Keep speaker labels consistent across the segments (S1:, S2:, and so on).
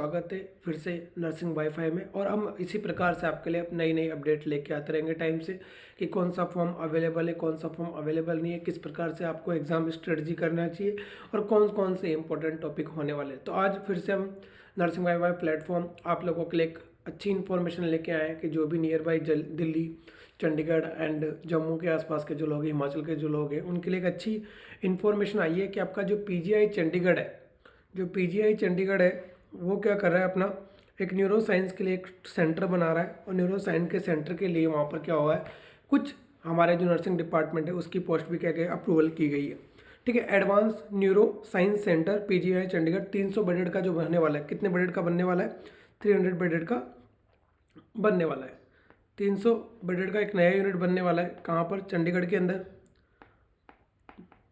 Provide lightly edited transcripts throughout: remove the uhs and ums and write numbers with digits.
S1: स्वागत है फिर से नर्सिंग वाईफाई में। और हम इसी प्रकार से आपके लिए नई नई अपडेट लेके आते रहेंगे टाइम से कि कौन सा फॉर्म अवेलेबल है, कौन सा फॉर्म अवेलेबल नहीं है, किस प्रकार से आपको एग्ज़ाम स्ट्रेटजी करना चाहिए और कौन कौन से इंपॉर्टेंट टॉपिक होने वाले हैं। तो आज फिर से हम नर्सिंग वाईफाई प्लेटफॉर्म आप लोगों के लिए एक अच्छी इन्फॉर्मेशन लेके आए हैं कि जो भी near by Delhi, Chandigarh and Jammu के आसपास के जो लोग हैं, हिमाचल के जो लोग हैं, उनके लिए एक अच्छी इन्फॉर्मेशन आई है कि आपका जो पीजीआई चंडीगढ़ है, वो क्या कर रहा है, अपना एक न्यूरो साइंस के लिए एक सेंटर बना रहा है। और न्यूरो साइंस के सेंटर के लिए वहाँ पर क्या हुआ है, कुछ हमारे जो नर्सिंग डिपार्टमेंट है उसकी पोस्ट भी क्या क्या अप्रूवल की गई है। ठीक है, advance neuro science centre PGI Chandigarh 300 bedded का जो बनने वाला है। कितने बेडेड का बनने वाला है? 300 बेडेड का बनने वाला है। 300 बेडेड का एक नया यूनिट बनने वाला है। कहाँ पर? चंडीगढ़ के अंदर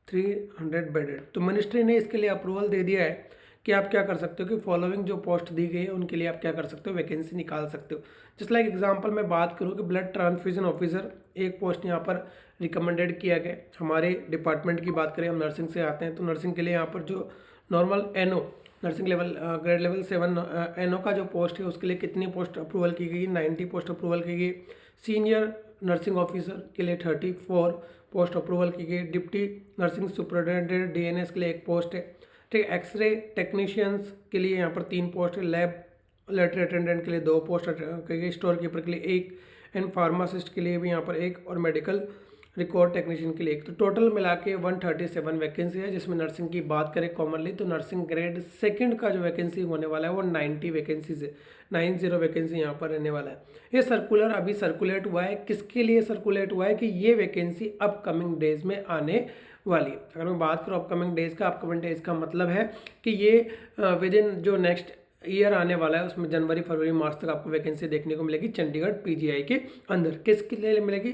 S1: 300 बेडेड। तो मिनिस्ट्री ने इसके लिए अप्रूवल दे दिया है कि आप क्या कर सकते हो कि फॉलोइंग जो पोस्ट दी गई है उनके लिए आप क्या कर सकते हो, वैकेंसी निकाल सकते हो। जस्ट लाइक एग्जांपल मैं बात करूँ कि ब्लड ट्रांसफ्यूजन ऑफिसर एक पोस्ट यहाँ पर रिकमेंडेड किया गया। हमारे डिपार्टमेंट की बात करें, हम नर्सिंग से आते हैं, तो नर्सिंग के लिए यहाँ पर जो normal NO nursing level grade level 7 NO का जो पोस्ट है उसके लिए कितनी पोस्ट अप्रूवल की गई? 90 पोस्ट अप्रूवल की गई। सीनियर नर्सिंग ऑफिसर के लिए 34 पोस्ट अप्रूवल की गई। डिप्टी नर्सिंग सुपरिटेंडेंट डीएनएस के लिए एक पोस्ट है। ठीक है, एक्सरे टेक्नीशियंस के लिए यहाँ पर 3 पोस्ट है। लैब लेटरी अटेंडेंट के लिए 2 पोस्ट की, स्टोर कीपर के लिए 1 एंड फार्मासिस्ट के लिए भी यहाँ पर 1 और मेडिकल रिकॉर्ड टेक्नीशियन के लिए 1। तो टोटल मिला के 137 वैकेंसी है। जिसमें नर्सिंग की बात करें कॉमनली तो नर्सिंग ग्रेड सेकंड का जो वैकेंसी होने वाला है वो 90 वैकेंसीज है। 90 वैकेंसी यहाँ पर रहने वाला है। ये सर्कुलर अभी सर्कुलेट हुआ है। किसके लिए सर्कुलेट हुआ है? कि ये वैकेंसी अपकमिंग डेज में आने वाली है। अगर मैं बात करूँ अपकमिंग डेज का मतलब है कि ये विद इन जो नेक्स्ट ईयर आने वाला है उसमें जनवरी फरवरी मार्च तक आपको वैकेंसी देखने को मिलेगी चंडीगढ़ पीजीआई के अंदर। किसके लिए मिलेगी?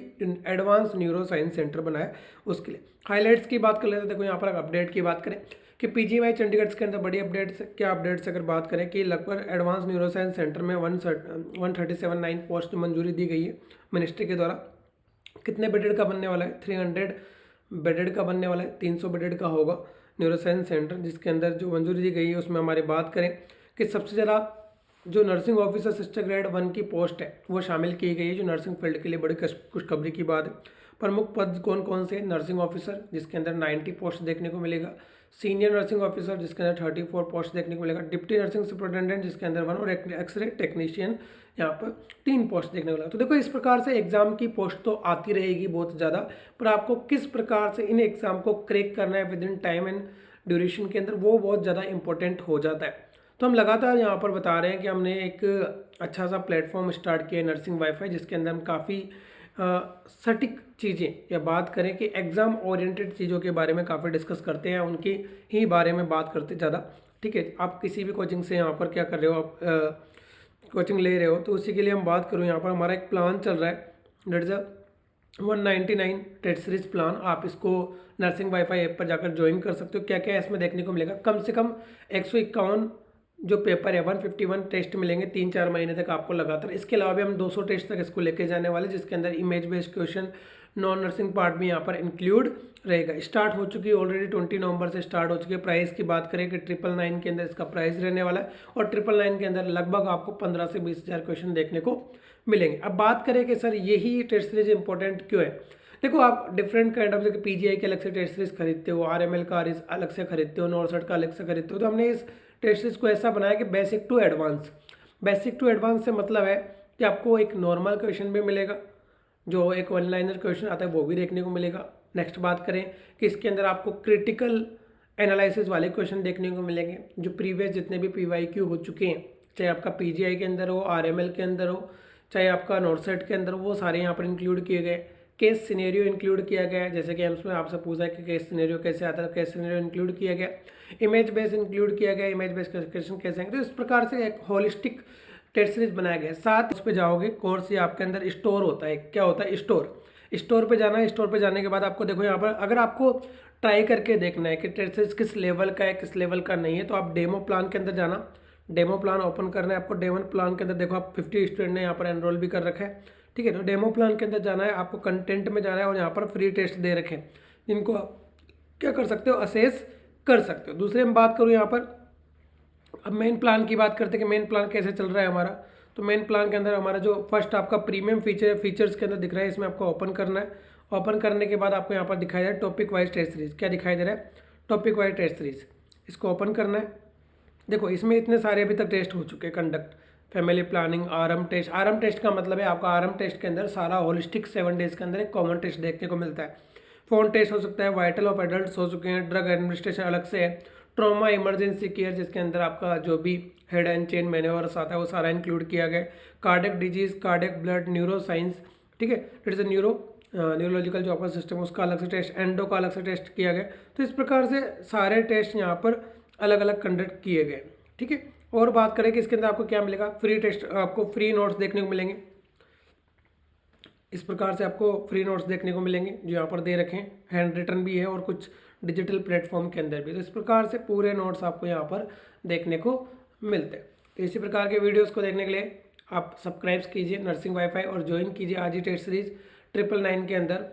S1: एडवांस न्यूरो साइंस सेंटर बनाया उसके लिए। हाईलाइट्स की बात कर लेते हैं। देखो यहाँ पर अपडेट की बात करें कि पीजीआई चंडीगढ़ के अंदर बड़ी अपडेट्स, क्या अपडेट्स अगर बात करें कि लगभग एडवांस न्यूरो साइंस सेंटर में 137 पोस्ट मंजूरी दी गई है मिनिस्ट्री के द्वारा। कितने बेडेड का बनने वाला है? 300 बेडेड का बनने वाला है। 300 बेडेड का होगा न्यूरो साइंस सेंटर, जिसके अंदर जो मंजूरी दी गई है उसमें हमारी बात करें कि सबसे ज़्यादा जो नर्सिंग ऑफिसर सिस्टर ग्रेड 1 की पोस्ट है वो शामिल की गई है, जो नर्सिंग फील्ड के लिए बड़ी खुशखबरी की बात है। प्रमुख पद कौन कौन से? नर्सिंग ऑफिसर जिसके अंदर 90 पोस्ट देखने को मिलेगा। सीनियर नर्सिंग ऑफिसर जिसके अंदर 34 पोस्ट देखने को मिलेगा। डिप्टी नर्सिंग सुपरिटेंडेंट जिसके अंदर 1 और एक्सरे टेक्नीशियन यहाँ पर 3 पोस्ट देखने को मिलेगा। तो देखो इस प्रकार से एग्जाम की पोस्ट तो आती रहेगी बहुत ज़्यादा, पर आपको किस प्रकार से इन एग्जाम को क्रैक करना है with in time and duration के अंदर, वो बहुत ज़्यादा इंपॉर्टेंट हो जाता है। तो हम लगातार यहाँ पर बता रहे हैं कि हमने एक अच्छा सा प्लेटफॉर्म स्टार्ट किया है नर्सिंग वाईफाई, जिसके अंदर हम काफ़ी सटीक चीज़ें या बात करें कि एग्ज़ाम ओरिएंटेड चीज़ों के बारे में काफ़ी डिस्कस करते हैं, उनके ही बारे में बात करते ज़्यादा। ठीक है, आप किसी भी कोचिंग से यहाँ पर क्या कर रहे हो, आप कोचिंग ले रहे हो, तो उसी के लिए हम बात करूँ यहाँ पर हमारा एक प्लान चल रहा है, date is 199 test series plan. आप इसको नर्सिंग वाईफाई ऐप पर जाकर ज्वाइन कर सकते हो। क्या क्या इसमें देखने को मिलेगा? कम से कम 151 जो पेपर है, 151 टेस्ट मिलेंगे 3-4 महीने तक आपको लगातार। इसके अलावा भी हम 200 टेस्ट तक इसको लेके जाने वाले, जिसके अंदर image based question, non nursing part भी यहाँ पर इंक्लूड रहेगा। स्टार्ट हो चुकी है ऑलरेडी, 20 नवंबर से स्टार्ट हो चुकी है। प्राइस की बात करें कि 999 के अंदर इसका प्राइस रहने वाला है, और 999 के अंदर लगभग आपको 15 से 20 हज़ार क्वेश्चन देखने को मिलेंगे। अब बात करें कि सर यही टेस्ट सीरीज इंपॉर्टेंट क्यों है? देखो आप डिफरेंट काइंड ऑफ जैसे पीजीआई के अलग से टेस्ट सीरीज खरीदते हो, आरएमएल का अलग से खरीदते हो, नॉर्सेट का अलग से खरीदते हो, तो हमने इस टेस्ट सीरीज को ऐसा बनाया कि basic to advance. Basic to advance से मतलब है कि आपको एक नॉर्मल क्वेश्चन भी मिलेगा, जो एक वन लाइनर क्वेश्चन आता है वो भी देखने को मिलेगा। नेक्स्ट बात करें कि इसके अंदर आपको क्रिटिकल एनालिसिस वाले क्वेश्चन देखने को मिलेंगे, जो प्रीवियस जितने भी पीवाईक्यू हो चुके हैं, चाहे आपका पीजीआई के अंदर हो, आरएमएल के अंदर हो, चाहे आपका नॉर्सेट के अंदर, वो सारे यहाँ पर इंक्लूड किए गए। केस सिनेरियो इंक्लूड किया गया है, जैसे कि एम्स में आपसे पूछा है कि केस सिनेरियो कैसे आता है, केस सिनेरियो इंक्लूड किया गया। इमेज बेस इंक्लूड किया गया, इमेज बेस क्वेश्चन कैसे आएंगे। तो इस प्रकार से एक होलिस्टिक टेस्ट सीरीज बनाया गया है। साथ उस पर जाओगे कोर्स, ये आपके अंदर स्टोर होता है। क्या होता है? स्टोर पे जाना है। स्टोर पे जाने के बाद आपको देखो यहाँ पर अगर आपको ट्राई करके देखना है कि टेस्ट सीरीज किस लेवल का है, किस लेवल का नहीं है, तो आप डेमो प्लान के अंदर जाना। डेमो प्लान ओपन करना है आपको। डेमो प्लान के अंदर देखो आप 50 स्टूडेंट ने यहाँ पर एनरोल भी कर रखा है। ठीक है, तो डेमो प्लान के अंदर जाना है आपको, कंटेंट में जाना है, और यहाँ पर फ्री टेस्ट दे रखे हैं जिनको आप क्या कर सकते हो, असेस कर सकते हो। दूसरे में बात करूँ यहाँ पर अब मेन प्लान की बात करते हैं कि मेन प्लान कैसे चल रहा है हमारा। तो मेन प्लान के अंदर हमारा जो फर्स्ट आपका प्रीमियम फीचर है, फीचर्स के अंदर दिख रहा है, इसमें आपको ओपन करना है। ओपन करने के बाद आपको यहाँ पर दिखाई दे रहा है टॉपिक वाइज टेस्ट सीरीज। क्या दिखाई दे रहा है? Topic wise test series. इसको ओपन करना है। देखो इसमें इतने सारे अभी तक टेस्ट हो चुके हैं। Conduct, family planning, RM test. RM test का मतलब है आपका आरएम टेस्ट के अंदर सारा होलिस्टिक 7 डेज के अंदर एक कॉमन टेस्ट देखने को मिलता है। फोन टेस्ट हो सकता है, वाइटल ऑफ एडल्ट हो चुके हैं, ड्रग एडमिनिस्ट्रेशन अलग से है, ट्रॉमा इमरजेंसी केयर जिसके अंदर आपका जो भी हेड एंड चेन मैनेवर्स आता है वो सारा इंक्लूड किया गया। Cardiac disease, cardiac blood, neuro science, ठीक है, इट इज़ न्यूरोलॉजिकल जो आपका सिस्टम उसका अलग से टेस्ट, एंडो का अलग से टेस्ट किया गया। तो इस प्रकार से सारे टेस्ट यहाँ पर अलग अलग कंडक्ट किए गए, ठीक है। और बात करें कि इसके अंदर आपको क्या मिलेगा, फ्री टेस्ट, आपको फ्री नोट्स देखने को मिलेंगे। इस प्रकार से आपको फ्री नोट्स देखने को मिलेंगे जो यहाँ पर दे रखे हैं, हैंड रिटन भी है और कुछ डिजिटल प्लेटफॉर्म के अंदर भी। तो इस प्रकार से पूरे नोट्स आपको यहाँ पर देखने को मिलते हैं। तो इसी प्रकार के वीडियोस को देखने के लिए आप सब्सक्राइब कीजिए नर्सिंग वाईफाई और ज्वाइन कीजिए आज ही टेस्ट सीरीज 999 के अंदर।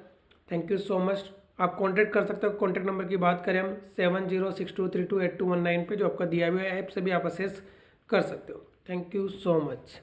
S1: Thank you so much. आप कॉन्टैक्ट कर सकते हो। कॉन्टैक्ट नंबर की बात करें हम 7062328219 पे, जो आपका दिया हुआ है ऐप से भी आप असेस कर सकते हो। Thank you so much.